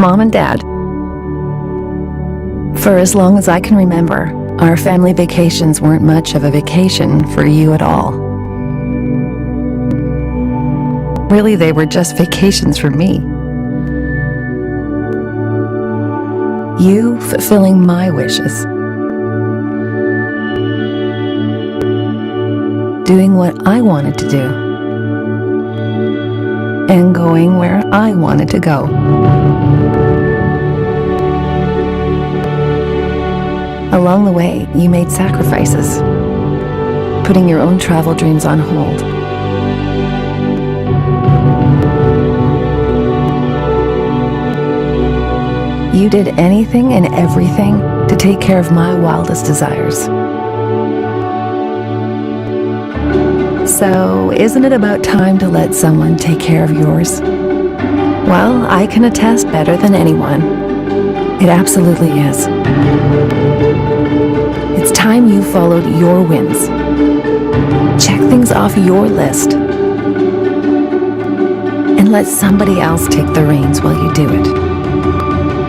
Mom and Dad. For as long as I can remember, our family vacations weren't much of a vacation for you at all. Really, they were just vacations for me. You fulfilling my wishes. Doing what I wanted to do. And going where I wanted to go. Along the way, you made sacrifices, putting your own travel dreams on hold. You did anything and everything to take care of my wildest desires. So, isn't it about time to let someone take care of yours? Well, I can attest better than anyone. It absolutely is. It's time you followed your whims. Check things off your list. And let somebody else take the reins while you do it.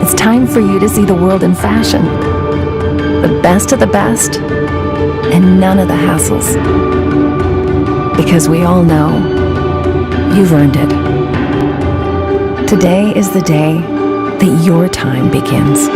It's time for you to see the world in fashion. The best of the best, and none of the hassles. Because we all know, you've earned it. Today is the day that your time begins.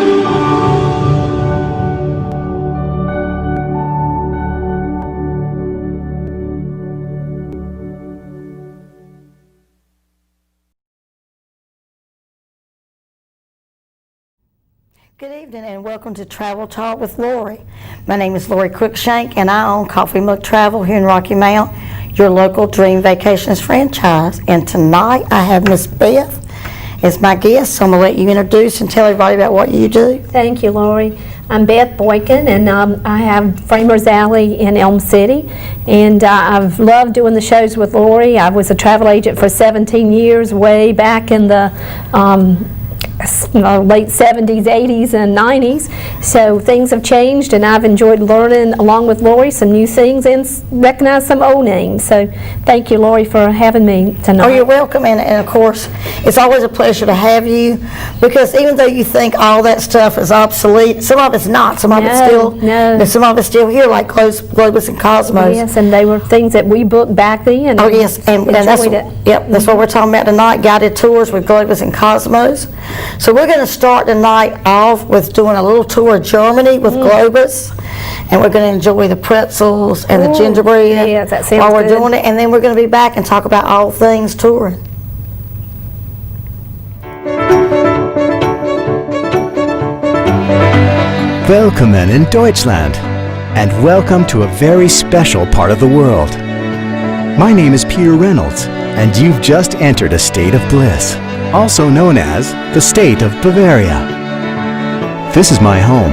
Good evening and welcome to Travel Talk with Lorie. My name is Lorie Cruikshank and I own Coffee Mug Travel here in Rocky Mount, your local Dream Vacations franchise. And tonight I have Miss Beth as my guest, so I'm going to let you introduce and tell everybody about what you do. Thank you, Lorie. I'm Beth Boykin, and I have Framers Alley in Elm City, and I've loved doing the shows with Lorie. I was a travel agent for 17 years, way back in the late 70s, 80s, and 90s. So things have changed, and I've enjoyed learning, along with Lorie, some new things and recognize some old names. So thank you, Lorie, for having me tonight. Oh, you're welcome, and of course, it's always a pleasure to have you, because even though you think all that stuff is obsolete, some of it's not. Some of it's still, some of it's still here, like Globus and Cosmos. Yes, and they were things that we booked back then. Oh yes, and that's what we're talking about tonight, guided tours with Globus and Cosmos. So we're going to start tonight off with doing a little tour of Germany with Globus, and we're going to enjoy the pretzels and the gingerbread that sounds while we're good. doing it, and then we're going to be back and talk about all things touring. Willkommen in Deutschland, and welcome to a very special part of the world. My name is Peter Reynolds, and you've just entered a state of bliss, also known as the state of Bavaria. This is my home,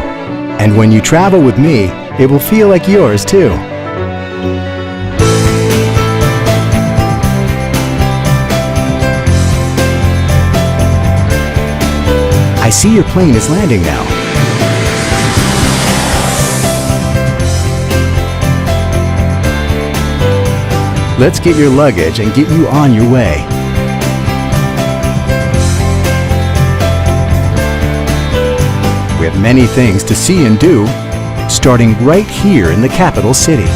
and when you travel with me, it will feel like yours too. I see your plane is landing now. Let's get your luggage and get you on your way. We have many things to see and do, starting right here in the capital city.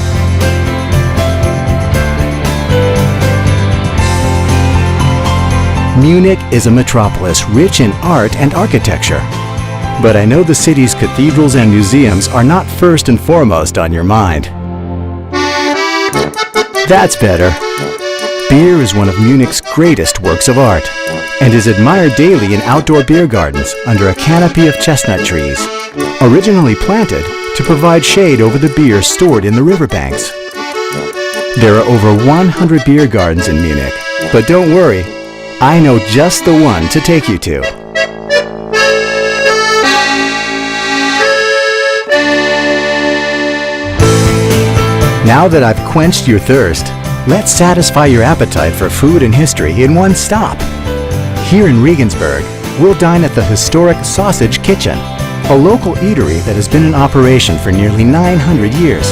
Munich is a metropolis rich in art and architecture. But I know the city's cathedrals and museums are not first and foremost on your mind. That's better. Beer is one of Munich's greatest works of art, and is admired daily in outdoor beer gardens under a canopy of chestnut trees, originally planted to provide shade over the beer stored in the riverbanks. There are over 100 beer gardens in Munich, but don't worry, I know just the one to take you to. Now that I've quenched your thirst, let's satisfy your appetite for food and history in one stop. Here in Regensburg, we'll dine at the historic Sausage Kitchen, a local eatery that has been in operation for nearly 900 years.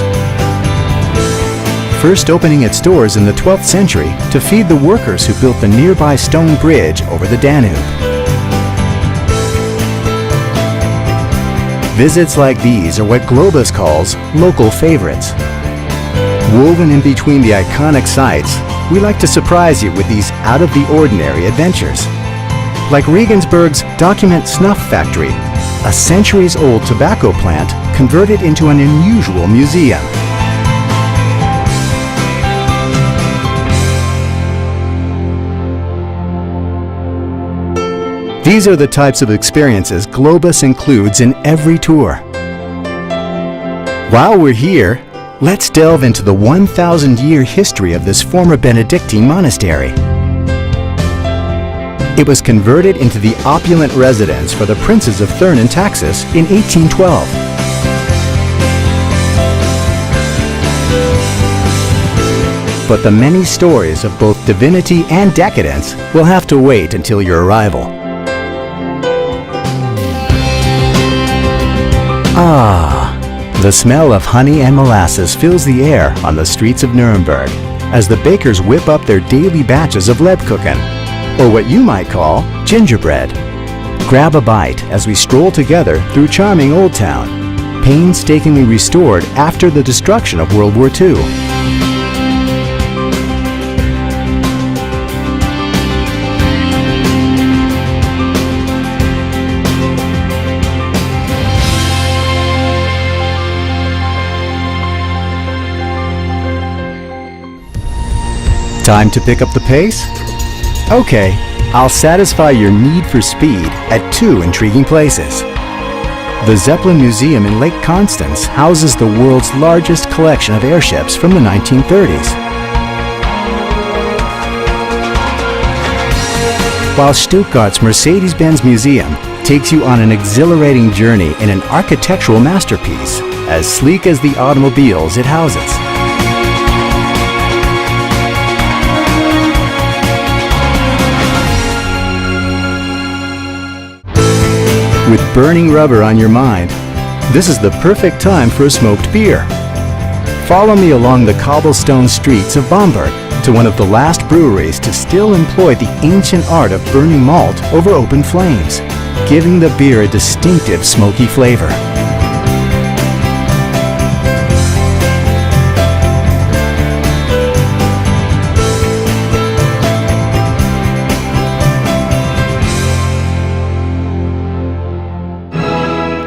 First opening its doors in the 12th century to feed the workers who built the nearby stone bridge over the Danube. Visits like these are what Globus calls local favorites. Woven in between the iconic sites, we like to surprise you with these out-of-the-ordinary adventures. Like Regensburg's Document Snuff Factory, a centuries-old tobacco plant converted into an unusual museum. These are the types of experiences Globus includes in every tour. While we're here, let's delve into the 1,000-year history of this former Benedictine monastery. It was converted into the opulent residence for the princes of Thurn and Taxis in 1812. But the many stories of both divinity and decadence will have to wait until your arrival. Ah. The smell of honey and molasses fills the air on the streets of Nuremberg as the bakers whip up their daily batches of Lebkuchen, or what you might call gingerbread. Grab a bite as we stroll together through charming Old Town, painstakingly restored after the destruction of World War II. Time to pick up the pace? Okay, I'll satisfy your need for speed at two intriguing places. The Zeppelin Museum in Lake Constance houses the world's largest collection of airships from the 1930s. While Stuttgart's Mercedes-Benz Museum takes you on an exhilarating journey in an architectural masterpiece, as sleek as the automobiles it houses. With burning rubber on your mind, this is the perfect time for a smoked beer. Follow me along the cobblestone streets of Bamberg to one of the last breweries to still employ the ancient art of burning malt over open flames, giving the beer a distinctive smoky flavor.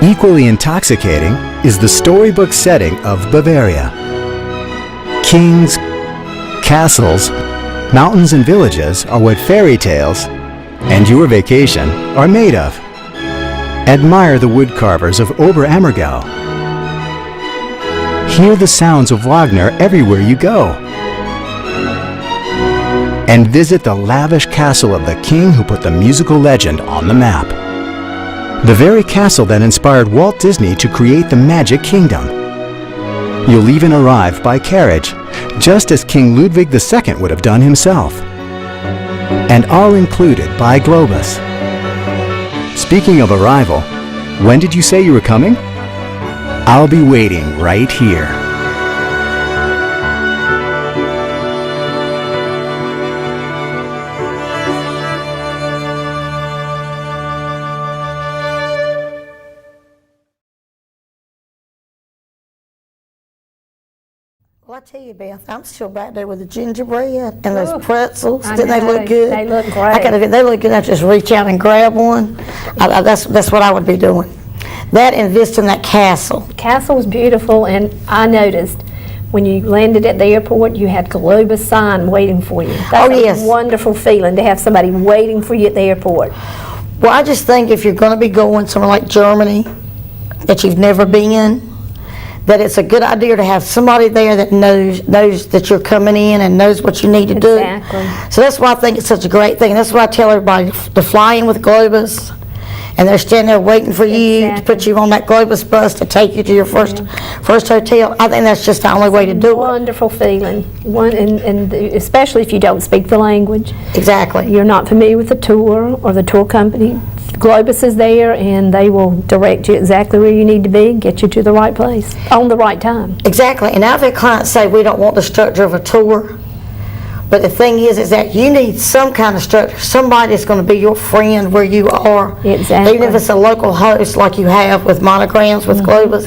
Equally intoxicating is the storybook setting of Bavaria. Kings, castles, mountains and villages are what fairy tales and your vacation are made of. Admire the woodcarvers of Oberammergau. Hear the sounds of Wagner everywhere you go. And visit the lavish castle of the king who put the musical legend on the map. The very castle that inspired Walt Disney to create the Magic Kingdom. You'll even arrive by carriage, just as King Ludwig II would have done himself. And all included by Globus. Speaking of arrival, when did you say you were coming? I'll be waiting right here. Well, I tell you, Beth, I'm still back there with the gingerbread and those Ooh, pretzels. I Didn't they know. look good? They look I great. could, they look good. I just reach out and grab one. That's what I would be doing. That and visiting that castle. The castle was beautiful, and I noticed when you landed at the airport, you had Globus sign waiting for you. That's yes. a wonderful feeling to have somebody waiting for you at the airport. Well, I just think if you're going to be going somewhere like Germany that you've never been, that it's a good idea to have somebody there that knows that you're coming in and knows what you need to do. Exactly. So that's why I think it's such a great thing. That's why I tell everybody to fly in with Globus, and they're standing there waiting for you to Exactly. put you on that Globus bus to take you to your first hotel. I think that's just the only way to do it. Wonderful feeling, and especially if you don't speak the language. Exactly. You're not familiar with the tour or the tour company. Globus is there, and they will direct you exactly where you need to be, get you to the right place on the right time. Exactly. And I've had clients say we don't want the structure of a tour. But the thing is that you need some kind of structure, somebody that's going to be your friend where you are. Exactly. Even if it's a local host like you have with Monograms with Globus.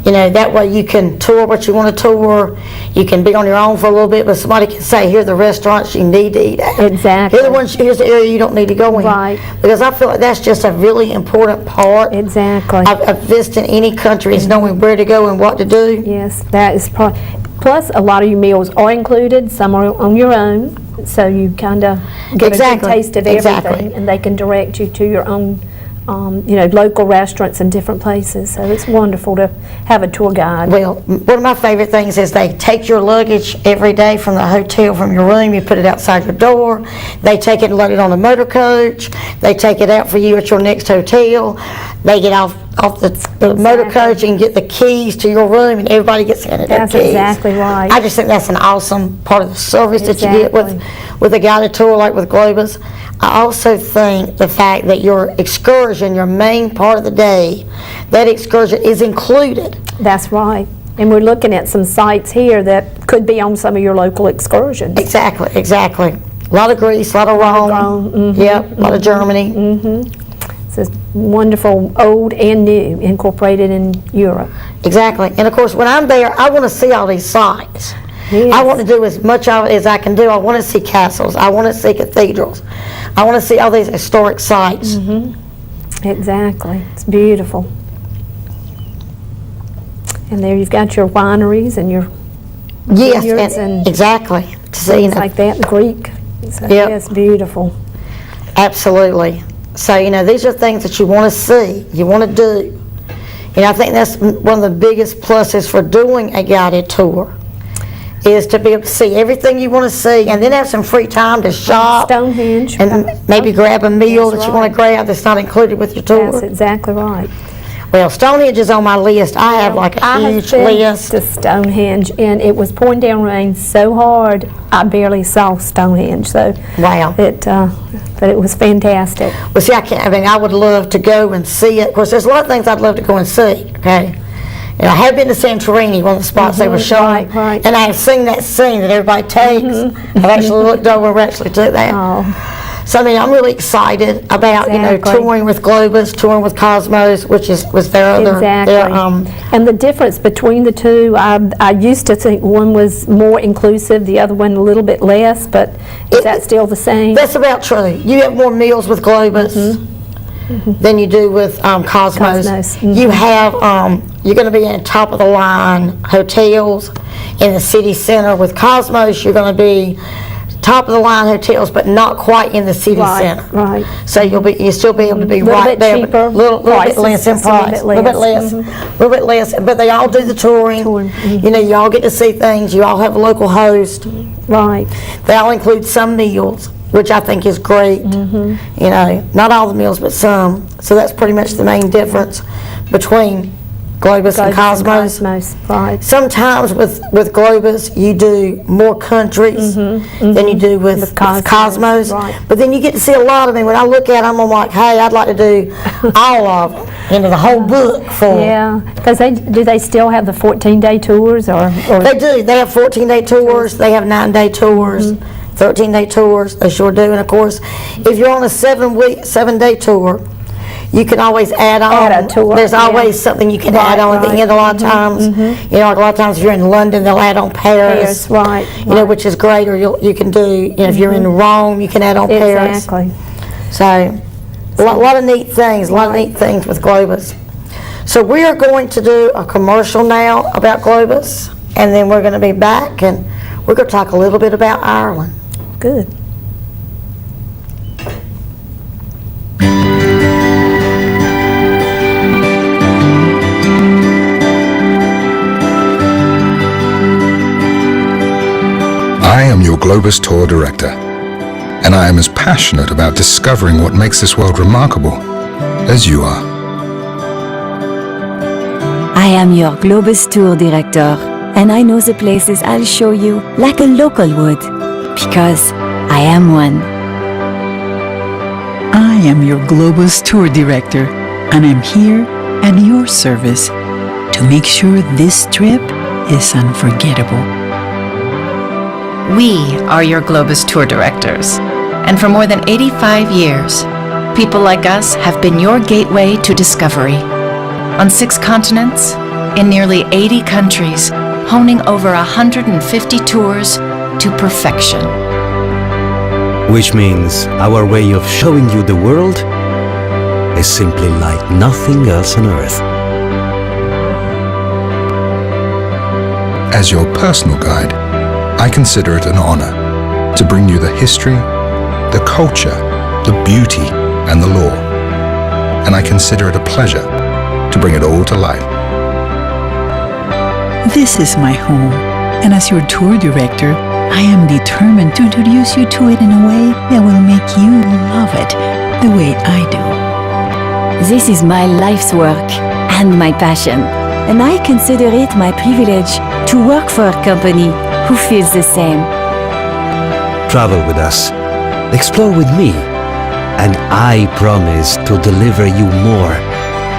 You know, that way you can tour what you want to tour. You can be on your own for a little bit, but somebody can say, here are the restaurants you need to eat at. Exactly. Here's the area you don't need to go in. Right. Because I feel like that's just a really important part Exactly. of visiting any country is knowing where to go and what to do. Yes, that is plus a lot of your meals are included, some are on your own, so you kind of get Exactly. a good taste of Exactly. everything, and they can direct you to your own local restaurants in different places. So it's wonderful to have a tour guide. Well, one of my favorite things is they take your luggage every day from the hotel, from your room, you put it outside your door. They take it and load it on a motor coach. They take it out for you at your next hotel. They get off the motor coach and get the keys to your room, and everybody gets handed their That's keys. exactly right. I just think that's an awesome part of the service that you get with a guided tour like with Globus. I also think the fact that your excursion, your main part of the day, that excursion is included. That's right. And we're looking at some sites here that could be on some of your local excursions. Exactly, exactly. A lot of Greece, a lot of Rome. Yep, a lot of Germany. It's wonderful, old and new, incorporated in Europe. Exactly. And of course, when I'm there, I want to see all these sites. Yes. I want to do as much of it as I can do. I want to see castles. I want to see cathedrals. I want to see all these historic sites. Exactly. It's beautiful. And there you've got your wineries and your Yes, vineyards and exactly. To see, things like that, the Greek. So, Yep. yeah, it's beautiful. Absolutely. So, these are things that you want to see, you want to do. And I think that's one of the biggest pluses for doing a guided tour, is to be able to see everything you want to see and then have some free time to shop Stonehenge. and maybe grab a meal That's that you want to grab that's not included with your tour. That's exactly right. Well, Stonehenge is on my list. I have like a huge list. to Stonehenge, and it was pouring down rain so hard, I barely saw Stonehenge. So Wow. but it was fantastic. Well, see, I would love to go and see it. Of course, there's a lot of things I'd love to go and see, okay? And I have been to Santorini, one of the spots they were showing. right. And I have seen that scene that everybody takes. I've actually looked over and actually took that. Oh, So, I mean, I'm really excited about, Exactly. touring with Globus, touring with Cosmos, which was their other. exactly. And the difference between the two, I used to think one was more inclusive, the other one a little bit less, but is that still the same? That's about true. You have more meals with Globus than you do with Cosmos. Cosmos, You have, you're going to be in top of the line hotels in the city center. With Cosmos, you're going to be top of the line hotels, but not quite in the city center. Right. So you'll still be able to be Little right bit there, cheaper, but little bit prices less in just a little price, bit little bit less. less, little bit less. But they all do the touring. You all get to see things. You all have a local host. Right. They all include some meals, which I think is great. Not all the meals, but some. So that's pretty much the main difference between Globus and Cosmos. Right. Sometimes with Globus, you do more countries than you do with Cosmos. Right. But then you get to see a lot of them. When I look at them, I'm like, hey, I'd like to do all of them, the whole book full. Yeah, because do they still have the 14-day tours or? They do. They have 14-day tours. They have 9-day tours. 13-day tours. They sure do. And of course, if you're on a 7-day tour, you can always add on. Add a tour, There's always something you can add on at the end a lot of times. Like a lot of times if you're in London, they'll add on Paris. Right. Which is great. Or you can do, if you're in Rome, you can add on Paris. Exactly. So, a lot of neat things, with Globus. So we are going to do a commercial now about Globus, and then we're going to be back, and we're going to talk a little bit about Ireland. Good. I am your Globus Tour Director, and I am as passionate about discovering what makes this world remarkable as you are. I am your Globus Tour Director, and I know the places I'll show you like a local would, because I am one. I am your Globus Tour Director, and I'm here at your service to make sure this trip is unforgettable. We are your Globus Tour Directors, and for more than 85 years, people like us have been your gateway to discovery. On 6 continents, in nearly 80 countries, honing over 150 tours to perfection. Which means our way of showing you the world is simply like nothing else on earth. As your personal guide, I consider it an honor to bring you the history, the culture, the beauty, and the lore. And I consider it a pleasure to bring it all to life. This is my home, and as your tour director, I am determined to introduce you to it in a way that will make you love it the way I do. This is my life's work and my passion, and I consider it my privilege to work for a company who feels the same. Travel with us, explore with me, and I promise to deliver you more.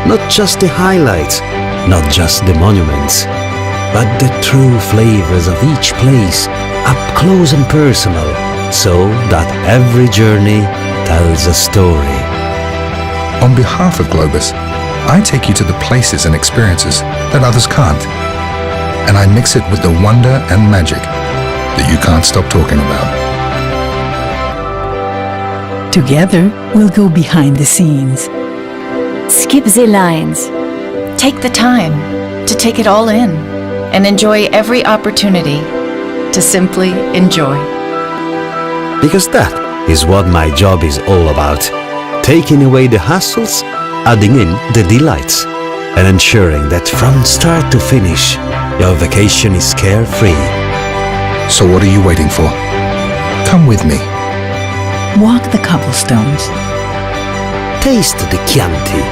Not just the highlights, not just the monuments, but the true flavors of each place, up close and personal, so that every journey tells a story. On behalf of Globus, I take you to the places and experiences that others can't. And I mix it with the wonder and magic that you can't stop talking about. Together, we'll go behind the scenes. Skip the lines. Take the time to take it all in and enjoy every opportunity to simply enjoy. Because that is what my job is all about. Taking away the hassles, adding in the delights, and ensuring that from start to finish, your vacation is carefree. So what are you waiting for? Come with me. Walk the cobblestones. Taste the Chianti.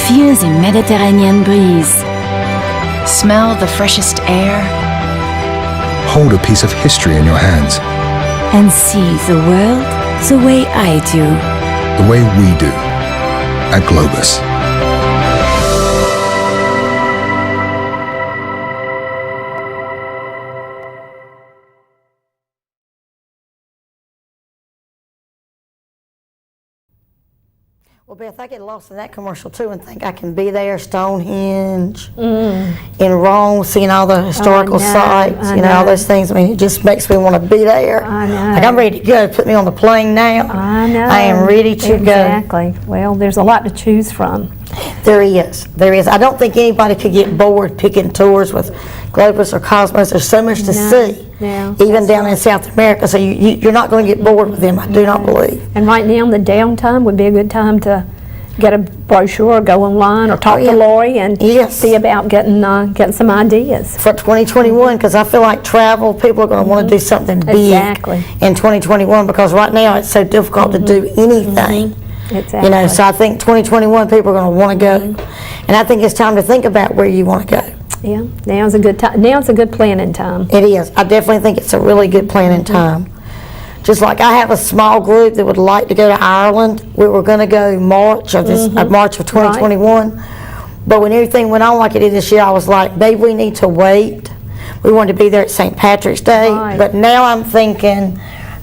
Feel the Mediterranean breeze. Smell the freshest air. Hold a piece of history in your hands, And see the world the way I do. the way we do at Globus. Well, Beth, I get lost in that commercial too and think I can be there, Stonehenge, in Rome, seeing all the historical sites, I you know, all know. those things. I mean, it just makes me want to be there. I know. Like, I'm ready to go. Put me on the plane now. I know. I am ready to Exactly. Well, there's a lot to choose from. go. There is. There is. I don't think anybody could get bored picking tours with Globus or Cosmos. There's so much to No. see, No, even that's down in South America. So you're not going to get bored with them, I do not believe. And right now, the downtime would be a good time to get a brochure, or go online, or talk Oh, yeah. to Lorie and Yes. see about getting some ideas. For 2021, because I feel like travel, people are going to want to do something big Exactly. in 2021, because right now it's so difficult to do anything. Exactly. You know, so I think 2021 people are going to want to go, and I think it's time to think about where you want to go. Yeah, now's a good time. Now's a good planning time. It is. I definitely think it's a really good planning time. Just like I have a small group that would like to go to Ireland. We were going to go March of 2021, but when everything went on like it did this year, I was like, maybe we need to wait. We wanted to be there at St. Patrick's Day, Right. but now I'm thinking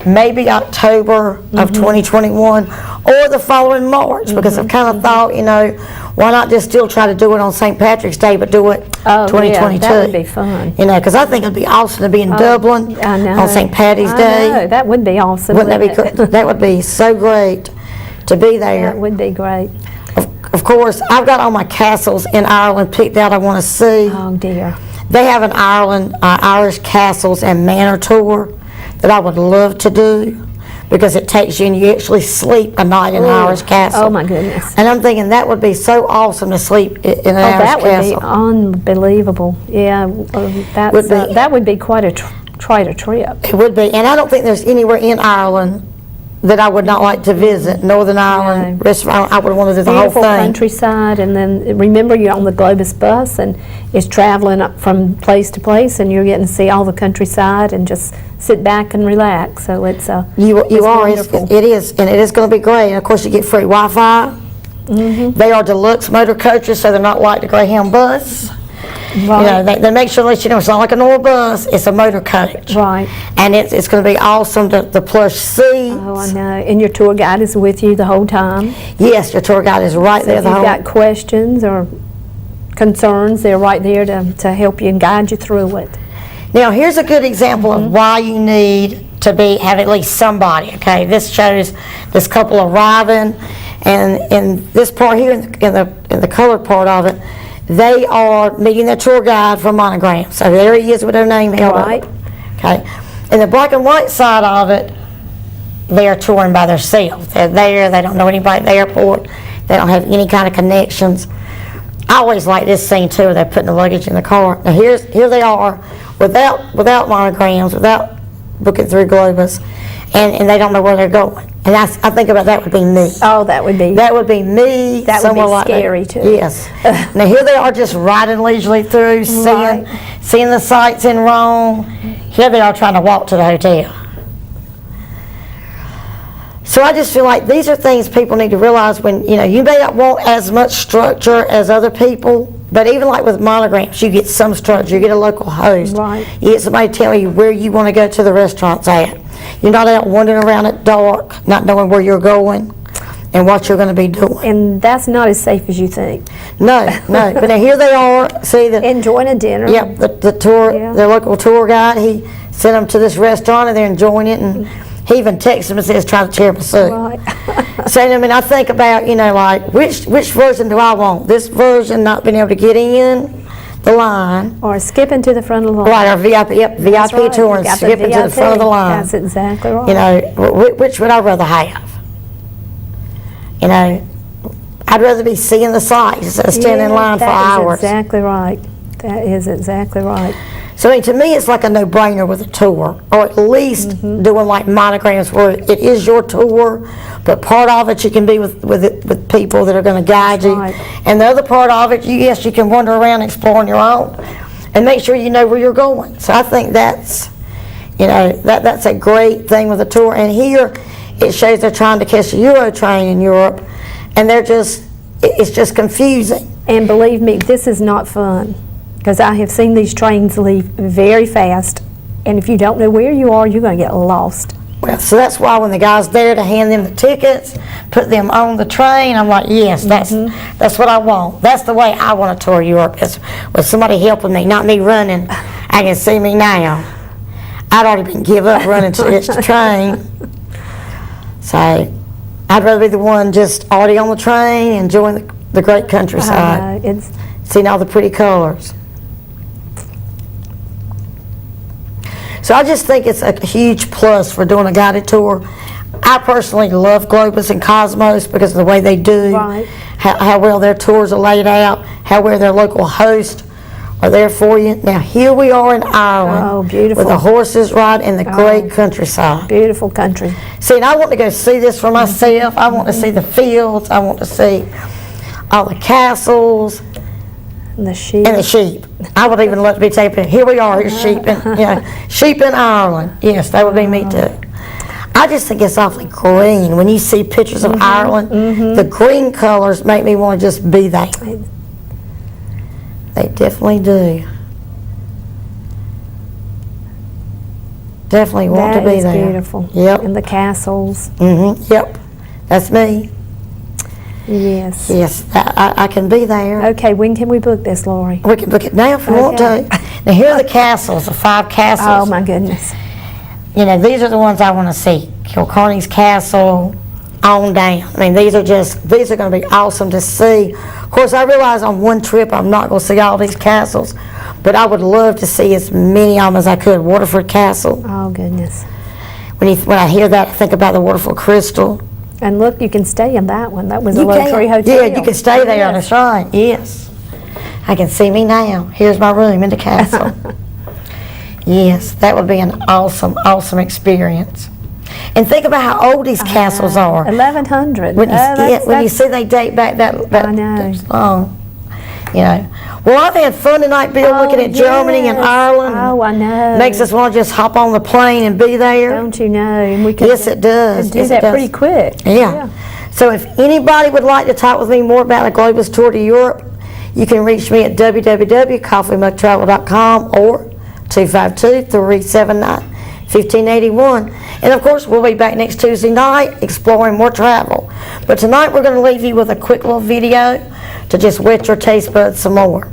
maybe October of 2021 or the following March, because I've kind of thought, you know, why not just still try to do it on St. Patrick's Day, but do it Oh, 2022. yeah, that would be fun. You know, because I think it'd be awesome to be in Dublin I know. on St. Patty's I Day. know, that would be awesome. Wouldn't that be wouldn't cool? it? That would be so great to be there. That would be great. Of course, I've got all my castles in Ireland picked out I want to see. Oh dear. They have an Irish castles and manor tour that I would love to do, because it takes you and you actually sleep a night in an Irish castle. Oh my goodness. And I'm thinking that would be so awesome to sleep in an Oh, Irish that would castle. be unbelievable. Yeah, Would be. that would be quite a trip. It would be, and I don't think there's anywhere in Ireland that I would not like to visit. Northern Ireland, No. rest of Ireland, I would want to do the whole Beautiful thing. countryside, and then remember you're on the Globus bus and it's traveling up from place to place, and you're getting to see all the countryside and just sit back and relax. So it's You it's are, wonderful. it is, and it is going to be great. And of course, you get free Wi-Fi. They are deluxe motor coaches, so they're not like the Greyhound bus. You know, they make sure to let you know it's not like a normal bus, it's a motor coach. Right. And it's going to be awesome, the plush seats. Oh, I know. And your tour guide is with you the whole time. Yes, your tour guide is right So there if the you've whole got questions or concerns, they're right there to help you and guide you through it. Now, here's a good example of why you need to have at least somebody, okay? This shows this couple arriving, and in this part here, in the colored part of it, they are meeting their tour guide from Monogram. So there he is with their name held Right. up. Okay. In the black and white side of it, they are touring by themselves. They're there, they don't know anybody at the airport, they don't have any kind of connections. I always like this scene too, where they're putting the luggage in the car. Now here they are, without monograms, without booking through Globus, and they don't know where they're going. And I think about that would be me. Oh, that would be. That would be me. That would somewhere be like that. scary, too. Yes. Now here they are just riding leisurely through, Right. seeing the sights in Rome. Here they are trying to walk to the hotel. So I just feel like these are things people need to realize when, you know, you may not want as much structure as other people, but even like with monograms, you get some structure, you get a local host. Right. You get somebody telling you where you want to go to the restaurants at. You're not out wandering around at dark, not knowing where you're going and what you're going to be doing. And that's not as safe as you think. No. But now here they are, see the, Enjoying a dinner. yep, the tour, Yeah. their local tour guide, he sent them to this restaurant and they're enjoying it, and he even texted them and says, try the tiramisu. Right. So, I mean, I think about, you know, like, which version do I want? This version, not being able to get in the line, Or skipping to the front of the line. right, or VIP, yep, That's VIP right. tour You and got skipping to the front of the VIP. line. That's exactly right. You know, which would I rather have? You know, I'd rather be seeing the sights instead of standing in line for hours. That is exactly right. That is exactly right. So I mean, to me, it's like a no-brainer with a tour, or at least doing like monograms where it is your tour, but part of it you can be with people that are going to guide you, right. and the other part of it, yes, you can wander around and explore on your own, and make sure you know where you're going. So I think that's, you know, that's a great thing with a tour. And here, it shows they're trying to catch a Euro train in Europe, and it's just confusing. And believe me, this is not fun, because I have seen these trains leave very fast, and if you don't know where you are, you're going to get lost. Well, so that's why when the guy's there to hand them the tickets, put them on the train, I'm like, yes, that's what I want. That's the way I want to tour Europe, is with somebody helping me, not me running. I can see me now. I'd already been give up running to catch the train. So I'd rather be the one just already on the train, enjoying the great countryside, seeing all the pretty colors. So I just think it's a huge plus for doing a guided tour. I personally love Globus and Cosmos because of the way they do, how well their tours are laid out, how well their local hosts are there for you. Now here we are in Ireland, Oh, beautiful. with the horses ride in the great countryside. Beautiful country. See, and I want to go see this for myself. I want to see the fields. I want to see all the castles. And the sheep. And the sheep. I would even love to be taken. Here we are, here's sheep sheep in Ireland. Yes, that would be me too. I just think it's awfully green. When you see pictures of Ireland, the green colors make me want to just be there. They definitely do. Definitely want to be there. That is beautiful. Yep. And the castles. Yep. That's me. Yes. Yes, I can be there. Okay, when can we book this, Lorie? We can book it now if we want to. Now here are the castles, the 5 castles. Oh my goodness. You know, these are the ones I want to see. Kilcarney's Castle, on down. I mean, these are going to be awesome to see. Of course, I realize on one trip I'm not going to see all these castles, but I would love to see as many of them as I could. Waterford Castle. Oh goodness. When I hear that, I think about the Waterford Crystal. And look, you can stay in that one. That was a Lorie hotel. Yeah, you can stay there. Yes. That's right. Yes. I can see me now. Here's my room in the castle. Yes, that would be an awesome, awesome experience. And think about how old these castles are. 1100. When you see they date back that long. You know. Well, I've had fun tonight, Bill, looking at Germany and Ireland. Oh, I know. Makes us want to just hop on the plane and be there. Don't you know? And we yes, it does. Do that pretty quick. Yeah. So if anybody would like to talk with me more about a Globus tour to Europe, you can reach me at www.coffeemugtravel.com or 252-379-1581. And of course, we'll be back next Tuesday night exploring more travel. But tonight we're going to leave you with a quick little video to just whet your taste buds some more.